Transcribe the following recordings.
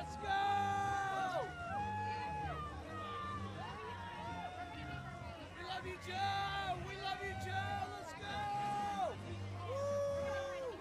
Let's go! We love you, Joe! We love you, Joe! Let's go! Woo!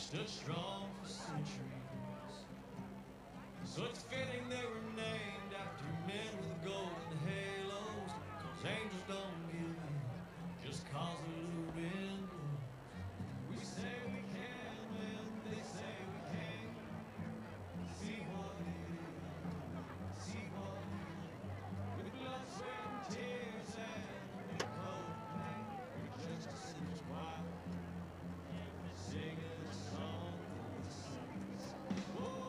stood strong for centuries. So it's fitting they were named after men with golden halos, 'cause angels don't give in, just cause a little wind blows. We say we can when they say we can't. See what it is, see what it is. With blood, sweat, and tears and a cold pain, we're just a sinner's choir, singing a song for the saints. Whoa.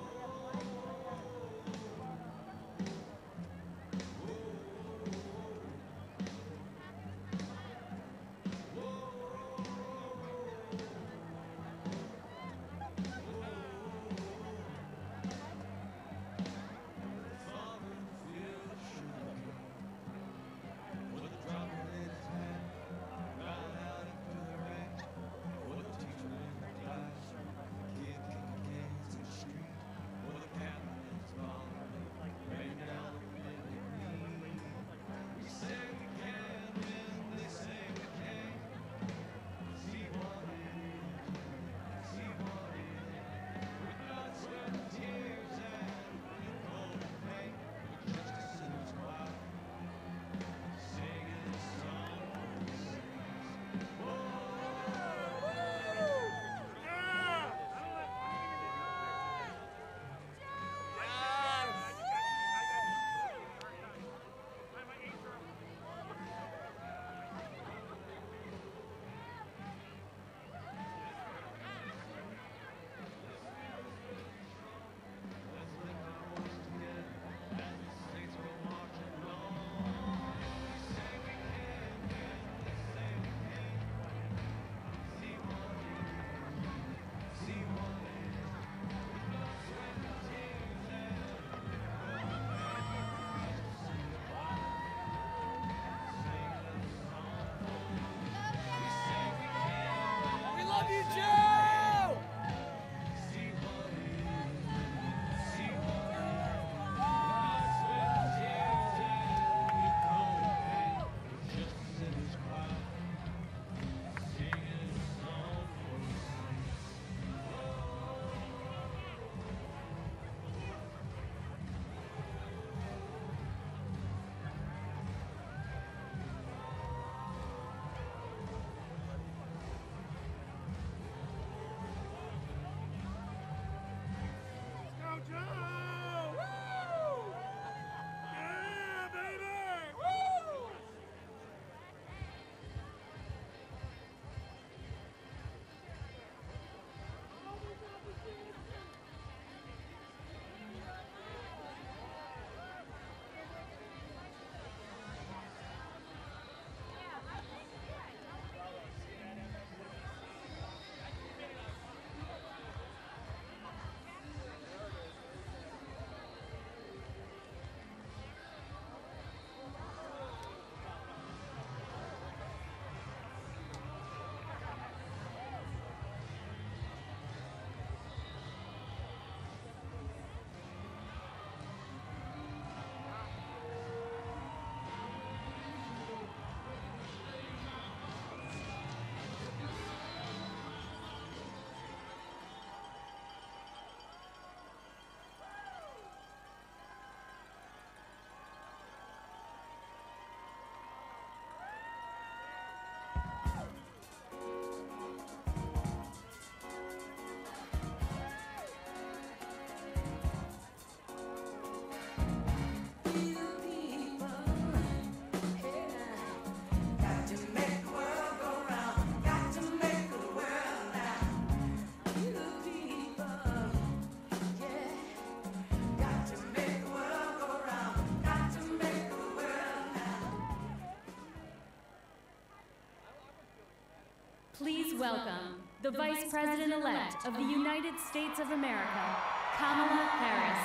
Please welcome the Vice President-elect of the United States of America, Kamala Harris.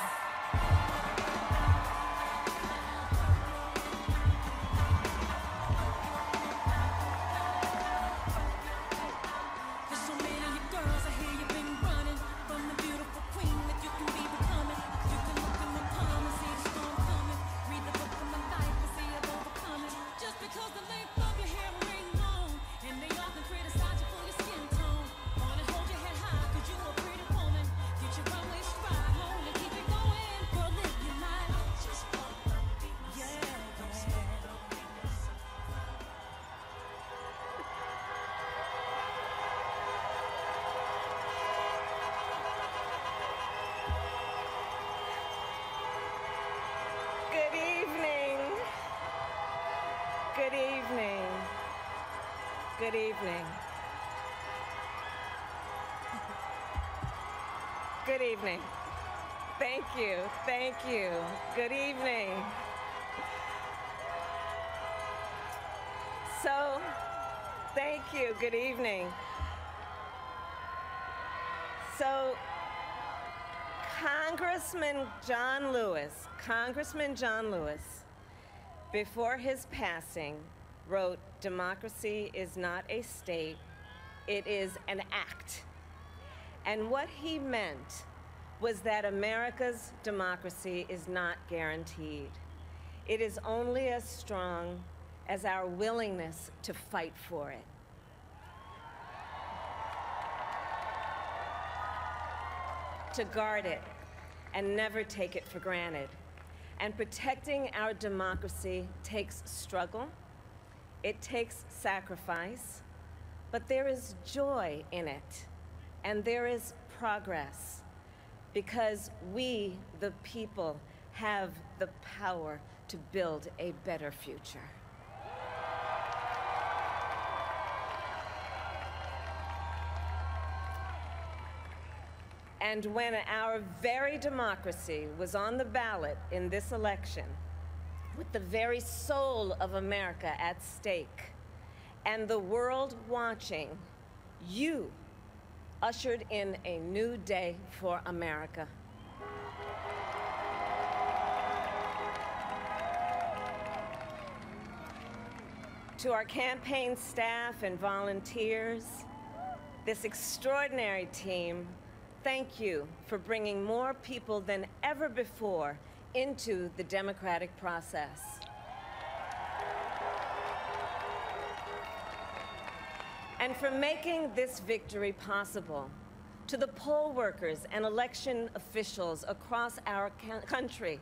Criticize you for your skin tone. Wanna hold your head high, 'cause you Good evening. Good evening. Thank you. Thank you. Good evening. So, thank you. Good evening. So, Congressman John Lewis, before his passing, wrote, "Democracy is not a state, it is an act." And what he meant was that America's democracy is not guaranteed. It is only as strong as our willingness to fight for it. To guard it and never take it for granted. And protecting our democracy takes struggle, it takes sacrifice, but there is joy in it, and there is progress, because we, the people, have the power to build a better future. And when our very democracy was on the ballot in this election, with the very soul of America at stake, and the world watching, you ushered in a new day for America. To our campaign staff and volunteers, this extraordinary team, thank you for bringing more people than ever before into the democratic process. And for making this victory possible. To the poll workers and election officials across our country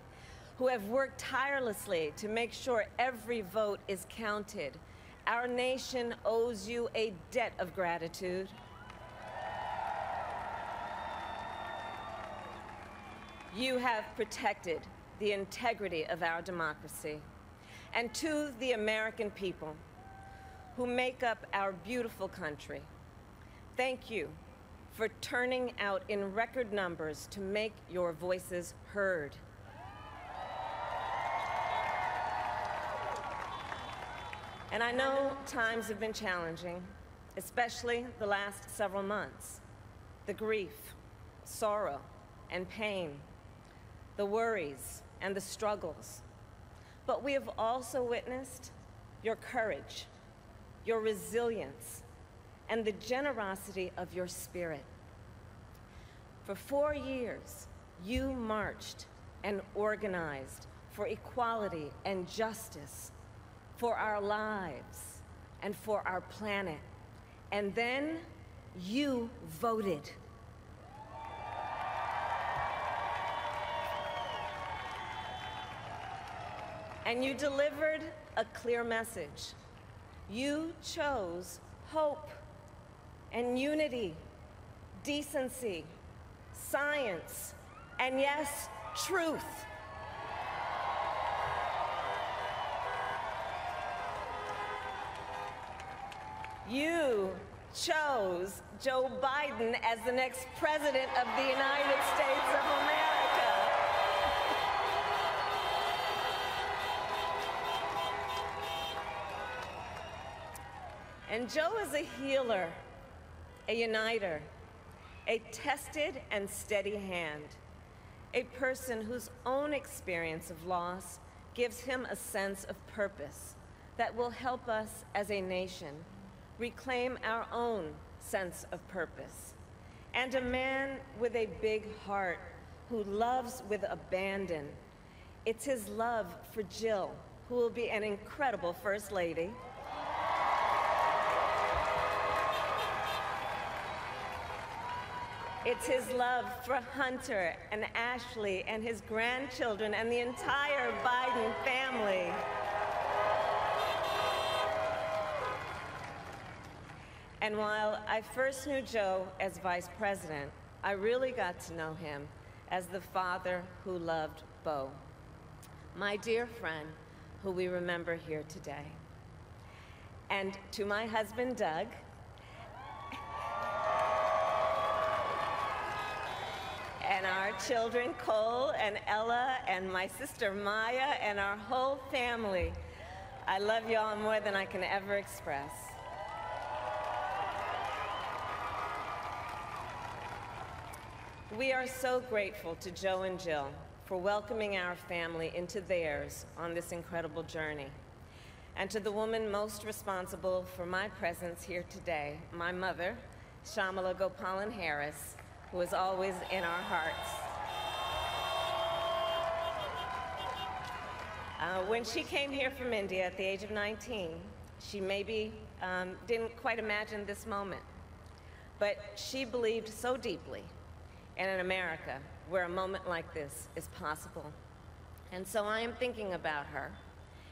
who have worked tirelessly to make sure every vote is counted, our nation owes you a debt of gratitude. You have protected the integrity of our democracy. And to the American people who make up our beautiful country, thank you for turning out in record numbers to make your voices heard. And I know times have been challenging, especially the last several months. The grief, sorrow, and pain, the worries and the struggles. But we have also witnessed your courage, your resilience, and the generosity of your spirit. For 4 years, you marched and organized for equality and justice, for our lives and for our planet. And then you voted. And you delivered a clear message. You chose hope and unity, decency, science, and yes, truth. You chose Joe Biden as the next president of the United States of America. And Joe is a healer, a uniter, a tested and steady hand, a person whose own experience of loss gives him a sense of purpose that will help us as a nation reclaim our own sense of purpose. And a man with a big heart who loves with abandon. It's his love for Jill, who will be an incredible First Lady. It's his love for Hunter and Ashley and his grandchildren and the entire Biden family. And while I first knew Joe as vice president, I really got to know him as the father who loved Bo, my dear friend who we remember here today. and to my husband, Doug, and our children, Cole and Ella, and my sister, Maya, and our whole family. I love you all more than I can ever express. We are so grateful to Joe and Jill for welcoming our family into theirs on this incredible journey. And to the woman most responsible for my presence here today, my mother, Shamala Gopalan Harris, who is always in our hearts. When she came here from India at the age of 19, she maybe didn't quite imagine this moment, but she believed so deeply in an America where a moment like this is possible. And so I am thinking about her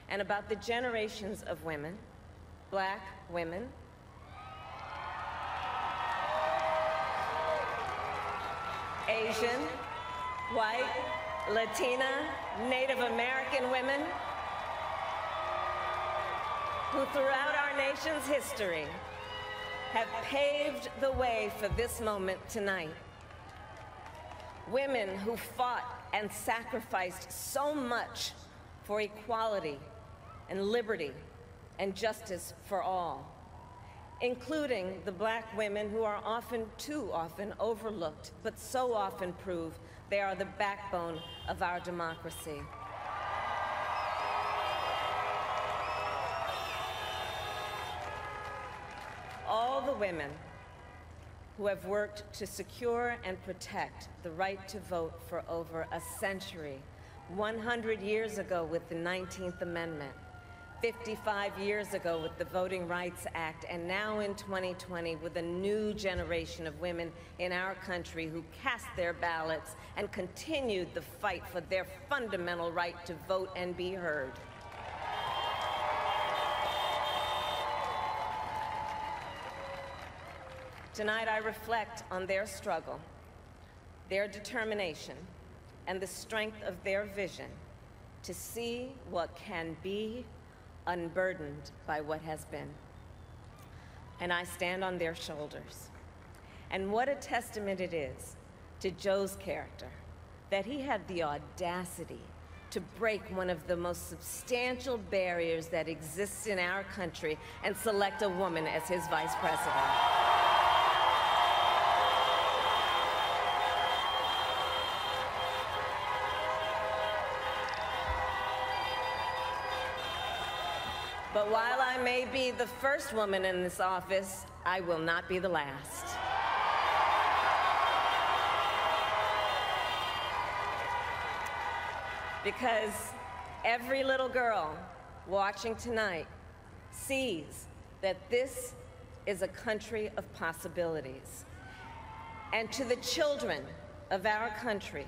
and about the generations of women, Black women, Asian, white, Latina, Native American women, who throughout our nation's history have paved the way for this moment tonight. Women who fought and sacrificed so much for equality and liberty and justice for all, including the Black women who are often, too often, overlooked, but so often prove they are the backbone of our democracy. All the women who have worked to secure and protect the right to vote for over a century, 100 years ago with the 19th Amendment, 55 years ago with the Voting Rights Act, and now in 2020 with a new generation of women in our country who cast their ballots and continued the fight for their fundamental right to vote and be heard. Tonight, I reflect on their struggle, their determination, and the strength of their vision to see what can be unburdened by what has been. And I stand on their shoulders. And what a testament it is to Joe's character that he had the audacity to break one of the most substantial barriers that exists in our country and select a woman as his vice president. But while I may be the first woman in this office, I will not be the last. Because every little girl watching tonight sees that this is a country of possibilities. And to the children of our country,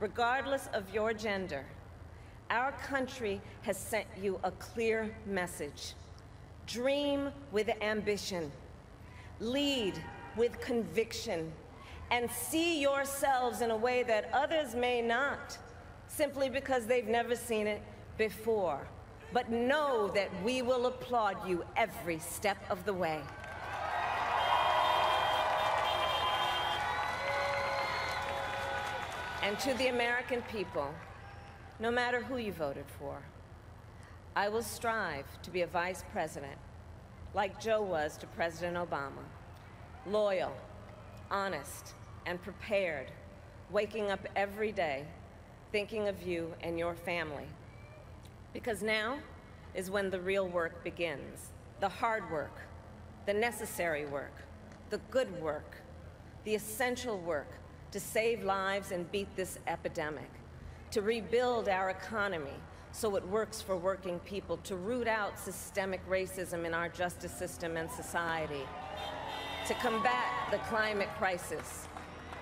regardless of your gender, our country has sent you a clear message. Dream with ambition, lead with conviction, and see yourselves in a way that others may not, simply because they've never seen it before. But know that we will applaud you every step of the way. And to the American people, no matter who you voted for, I will strive to be a vice president, like Joe was to President Obama, loyal, honest, and prepared, waking up every day thinking of you and your family. Because now is when the real work begins, the hard work, the necessary work, the good work, the essential work to save lives and beat this epidemic, to rebuild our economy so it works for working people, to root out systemic racism in our justice system and society, to combat the climate crisis,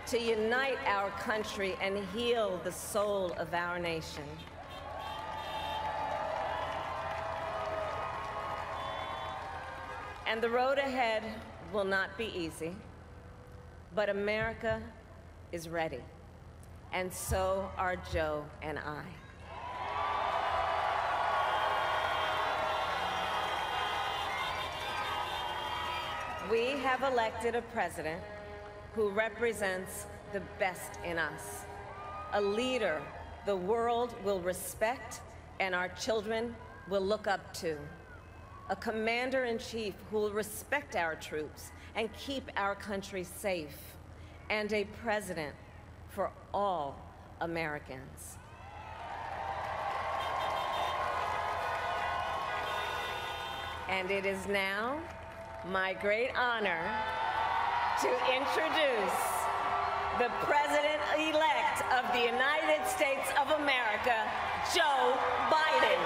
to unite our country and heal the soul of our nation. And the road ahead will not be easy, but America is ready. And so are Joe and I. We have elected a president who represents the best in us, a leader the world will respect and our children will look up to, a commander-in-chief who will respect our troops and keep our country safe, and a president for all Americans. And it is now my great honor to introduce the President-elect of the United States of America, Joe Biden.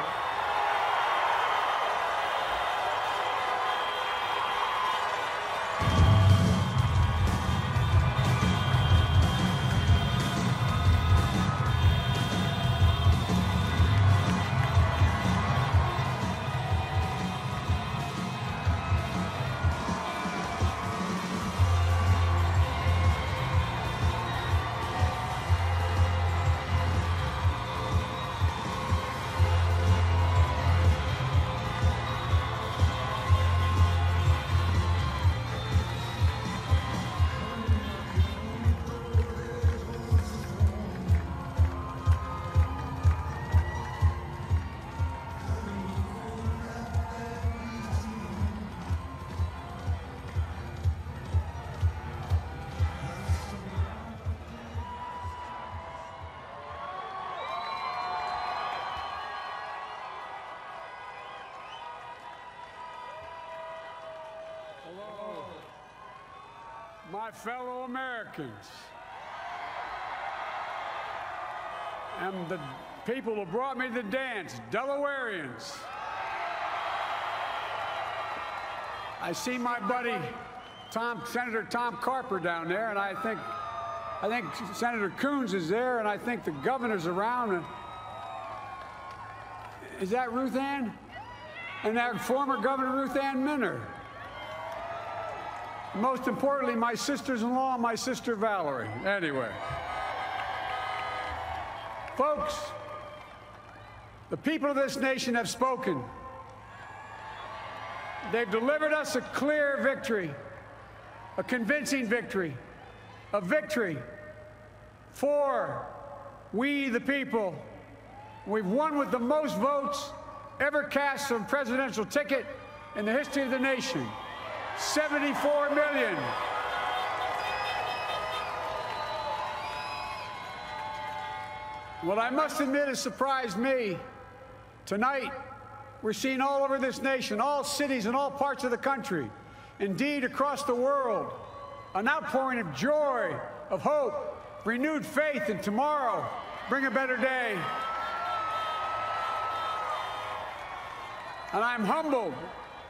Hello, my fellow Americans, and the people who brought me to the dance, Delawareans. I see my buddy Senator Tom Carper down there, and I think Senator Coons is there, and I think the governor's around. Is that Ruth Ann? And that former Governor Ruth Ann Minner. Most importantly, my sisters-in-law and my sister Valerie. Anyway. Folks, the people of this nation have spoken. They've delivered us a clear victory, a convincing victory, a victory for we the people. We've won with the most votes ever cast on a presidential ticket in the history of the nation. 74 million. What I must admit has surprised me. Tonight, we're seeing all over this nation, all cities and all parts of the country, indeed across the world, an outpouring of joy, of hope, renewed faith in tomorrow, bring a better day. And I'm humbled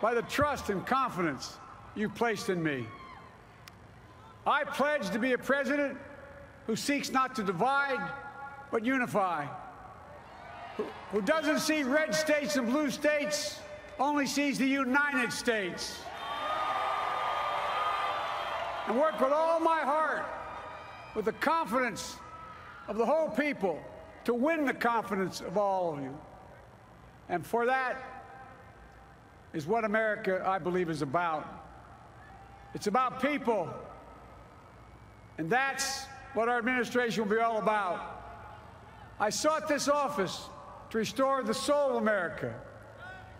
by the trust and confidence you've placed in me. I pledge to be a president who seeks not to divide, but unify, who doesn't see red states and blue states, only sees the United States, and work with all my heart, with the confidence of the whole people, to win the confidence of all of you. And for that is what America, I believe, is about. It's about people, and that's what our administration will be all about. I sought this office to restore the soul of America,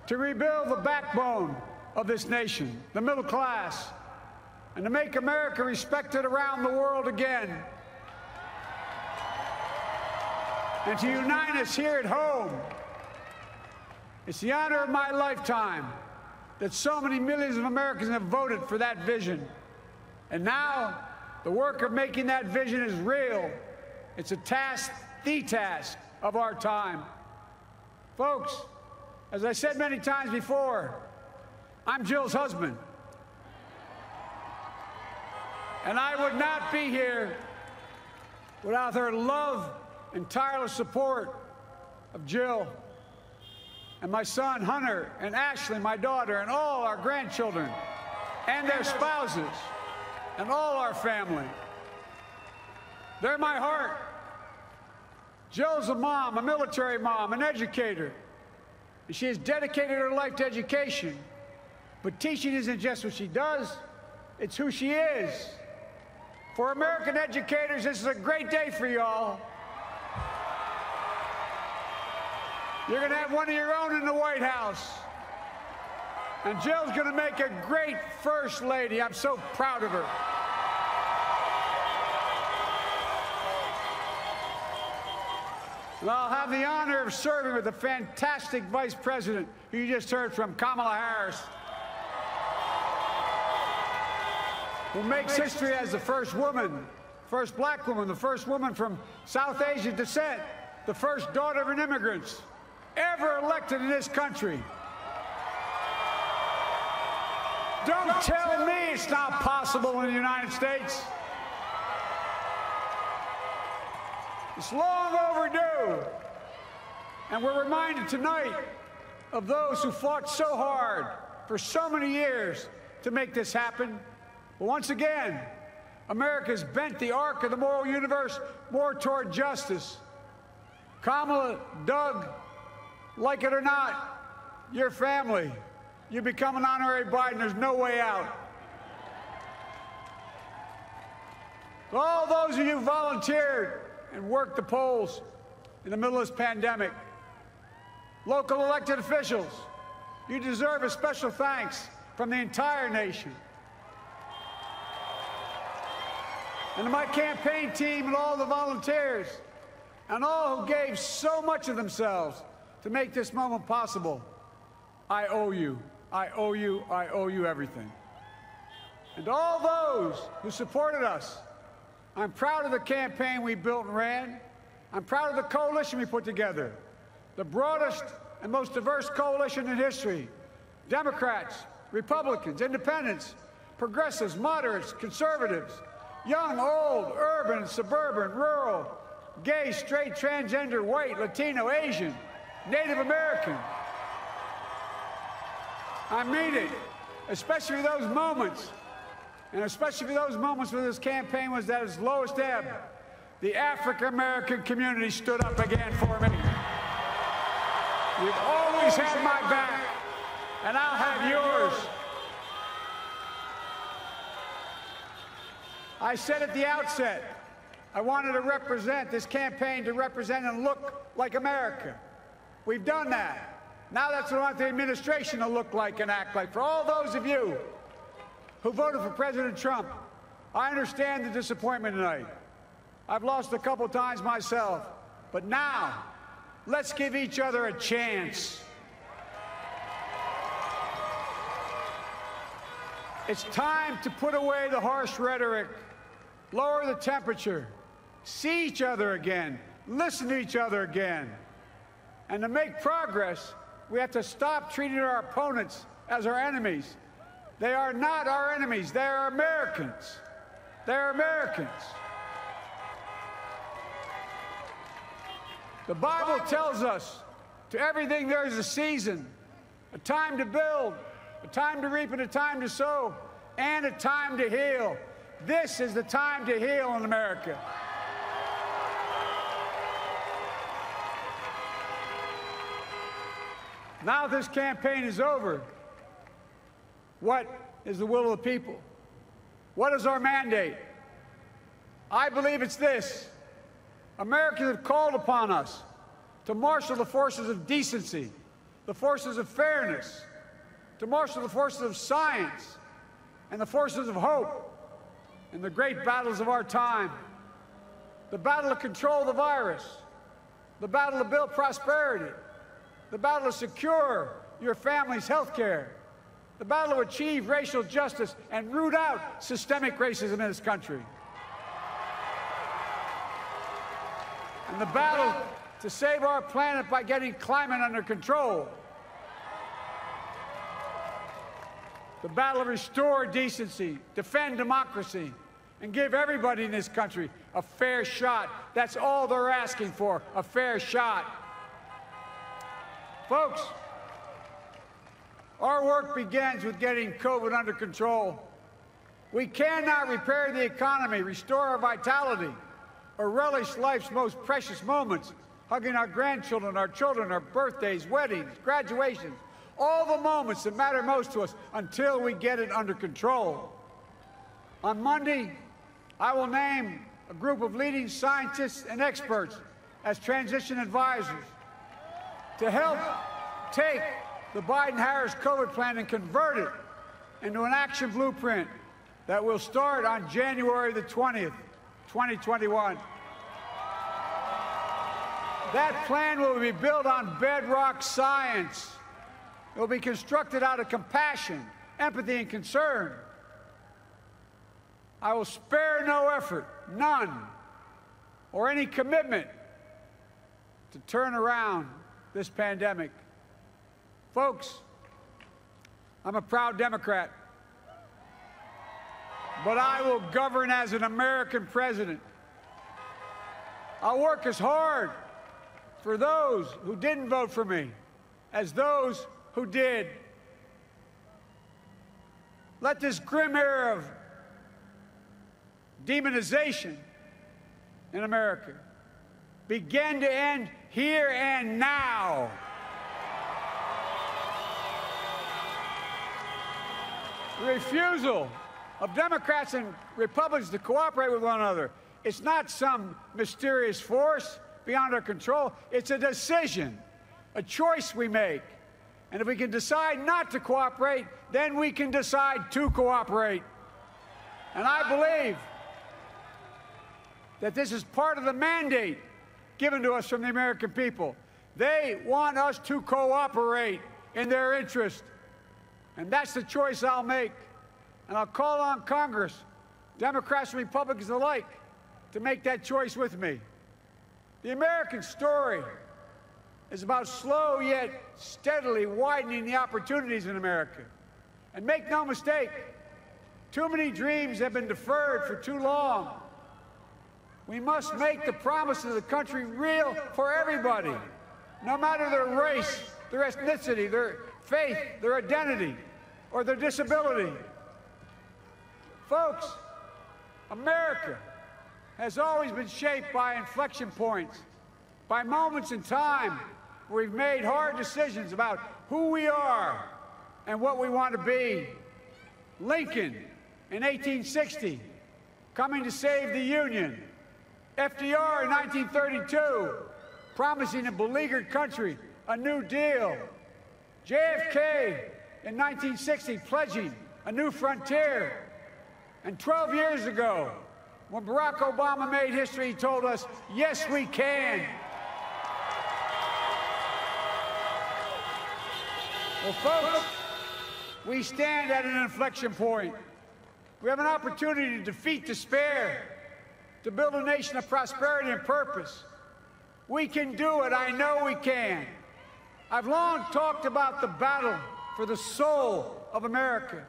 to rebuild the backbone of this nation, the middle class, and to make America respected around the world again, and to unite us here at home. It's the honor of my lifetime that so many millions of Americans have voted for that vision. And now, the work of making that vision is real. It's a task, the task of our time. Folks, as I said many times before, I'm Jill's husband. And I would not be here without her love and tireless support of Jill, and my son Hunter, and Ashley, my daughter, and all our grandchildren, and their spouses, and all our family. They're my heart. Jill's a mom, a military mom, an educator. And she has dedicated her life to education. But teaching isn't just what she does, It's who she is. For American educators, this is a great day for y'all. You're going to have one of your own in the White House. And Jill's going to make a great First Lady. I'm so proud of her. And I'll have the honor of serving with the fantastic Vice President who you just heard from, Kamala Harris, who makes history as the first woman, first black woman, the first woman from South Asian descent, the first daughter of an immigrant ever elected in this country. Don't tell me it's not possible in the United States. It's long overdue. And we're reminded tonight of those who fought so hard for so many years to make this happen. But once again, America's bent the arc of the moral universe more toward justice. Kamala, Doug, like it or not, your family, you become an honorary Biden, there's no way out. All those of you who volunteered and worked the polls in the middle of this pandemic, local elected officials, you deserve a special thanks from the entire nation. And to my campaign team and all the volunteers and all who gave so much of themselves to make this moment possible, I owe you. I owe you. I owe you everything. And to all those who supported us, I'm proud of the campaign we built and ran. I'm proud of the coalition we put together, the broadest and most diverse coalition in history. Democrats, Republicans, independents, progressives, moderates, conservatives, young, old, urban, suburban, rural, gay, straight, transgender, white, Latino, Asian, Native American. I mean it, especially those moments, and especially those moments where this campaign was at its lowest ebb. The African-American community stood up again for me. You've always had my back, and I'll have yours. I said at the outset, I wanted to represent this campaign to represent and look like America. We've done that. Now that's what I want the administration to look like and act like. For all those of you who voted for President Trump, I understand the disappointment tonight. I've lost a couple times myself. But now, let's give each other a chance. It's time to put away the harsh rhetoric, lower the temperature, see each other again, listen to each other again. And to make progress, we have to stop treating our opponents as our enemies. They are not our enemies. They are Americans. They are Americans. The Bible tells us to everything there is a season, a time to build, a time to reap and a time to sow, and a time to heal. This is the time to heal in America. Now this campaign is over. What is the will of the people? What is our mandate? I believe it's this. Americans have called upon us to marshal the forces of decency, the forces of fairness, to marshal the forces of science and the forces of hope in the great battles of our time. The battle to control the virus, the battle to build prosperity, the battle to secure your family's health care, the battle to achieve racial justice and root out systemic racism in this country, and the battle to save our planet by getting climate under control, the battle to restore decency, defend democracy, and give everybody in this country a fair shot. That's all they're asking for, a fair shot. Folks, our work begins with getting COVID under control. We cannot repair the economy, restore our vitality, or relish life's most precious moments, hugging our grandchildren, our children, our birthdays, weddings, graduations, all the moments that matter most to us until we get it under control. On Monday, I will name a group of leading scientists and experts as transition advisors to help take the Biden-Harris COVID plan and convert it into an action blueprint that will start on January the 20th, 2021. That plan will be built on bedrock science. It will be constructed out of compassion, empathy, and concern. I will spare no effort, none, or any commitment to turn around this pandemic. Folks, I'm a proud Democrat, but I will govern as an American president. I'll work as hard for those who didn't vote for me as those who did. Let this grim era of demonization in America begin to end here and now. The refusal of Democrats and Republicans to cooperate with one another, it's not some mysterious force beyond our control. It's a decision, a choice we make. And if we can decide not to cooperate, then we can decide to cooperate. And I believe that this is part of the mandate given to us from the American people. They want us to cooperate in their interest. And that's the choice I'll make. And I'll call on Congress, Democrats and Republicans alike, to make that choice with me. The American story is about slow yet steadily widening the opportunities in America. And make no mistake, too many dreams have been deferred for too long. We must make the promises of the country real for everybody, no matter their race, their ethnicity, their faith, their identity, or their disability. Folks, America has always been shaped by inflection points, by moments in time where we've made hard decisions about who we are and what we want to be. Lincoln in 1860, coming to save the Union. FDR in 1932, promising a beleaguered country a new deal. JFK in 1960, pledging a new frontier. And 12 years ago, when Barack Obama made history, he told us, yes, we can. Well, folks, we stand at an inflection point. We have an opportunity to defeat despair, to build a nation of prosperity and purpose. We can do it. I know we can. I've long talked about the battle for the soul of America.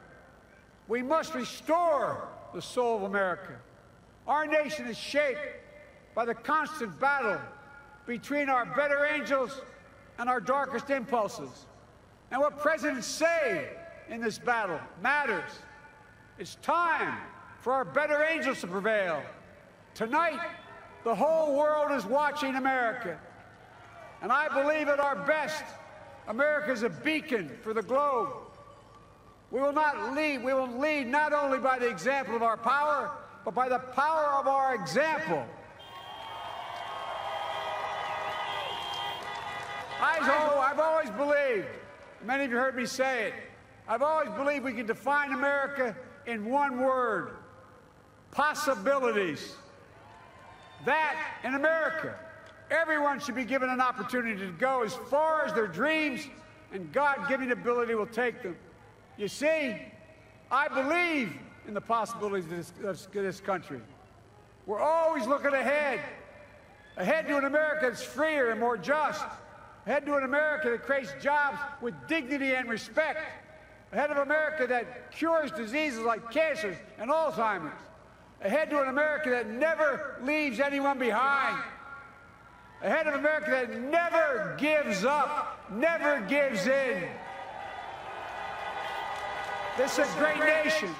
We must restore the soul of America. Our nation is shaped by the constant battle between our better angels and our darkest impulses. And what presidents say in this battle matters. It's time for our better angels to prevail. Tonight, the whole world is watching America. And I believe at our best, America is a beacon for the globe. We will lead not only by the example of our power, but by the power of our example. I've always believed, many of you heard me say it, I've always believed we can define America in one word: possibilities. That, in America, everyone should be given an opportunity to go as far as their dreams and God-given ability will take them. You see, I believe in the possibilities of this country. We're always looking ahead to an America that's freer and more just, ahead to an America that creates jobs with dignity and respect, ahead of America that cures diseases like cancer and Alzheimer's, ahead to an America that never leaves anyone behind, ahead of America that never gives up, never gives in. This is a great nation.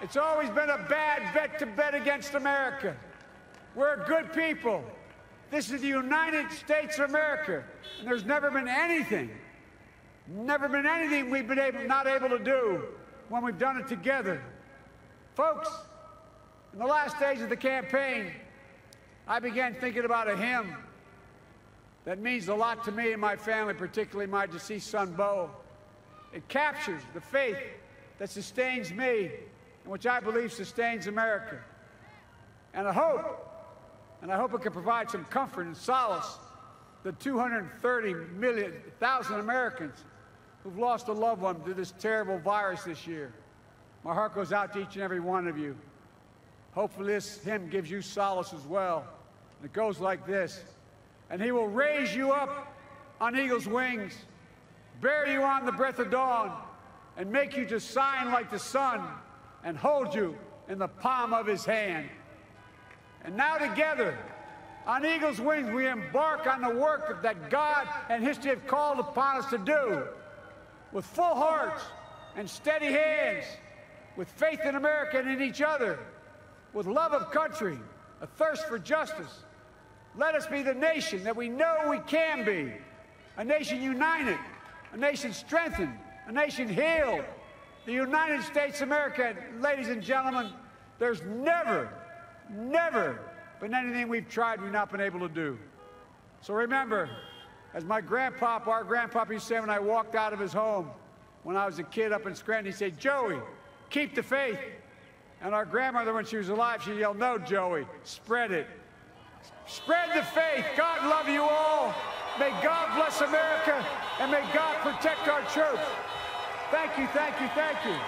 It's always been a bad bet to bet against America. We're a good people. This is the United States of America, and there's never been anything we've been not able to do when we've done it together. Folks, in the last days of the campaign, I began thinking about a hymn that means a lot to me and my family, particularly my deceased son, Bo. It captures the faith that sustains me and which I believe sustains America. And I hope it can provide some comfort and solace to 230,000 Americans who've lost a loved one to this terrible virus this year. My heart goes out to each and every one of you. Hopefully this hymn gives you solace as well. It goes like this. And he will raise you up on eagle's wings, bear you on the breath of dawn, and make you to shine like the sun, and hold you in the palm of his hand. And now together, on eagle's wings, we embark on the work that God and history have called upon us to do, with full hearts and steady hands, with faith in America and in each other, with love of country, a thirst for justice. Let us be the nation that we know we can be, a nation united, a nation strengthened, a nation healed. The United States of America, ladies and gentlemen, there's never been anything we've tried we've not been able to do. So remember, as our grandpapa used to say when I walked out of his home when I was a kid up in Scranton, he said, "Joey, keep the faith." And our grandmother, when she was alive, she yelled, "No, Joey, spread it. Spread the faith. God love you all. May God bless America, and may God protect our troops." Thank you, thank you, thank you.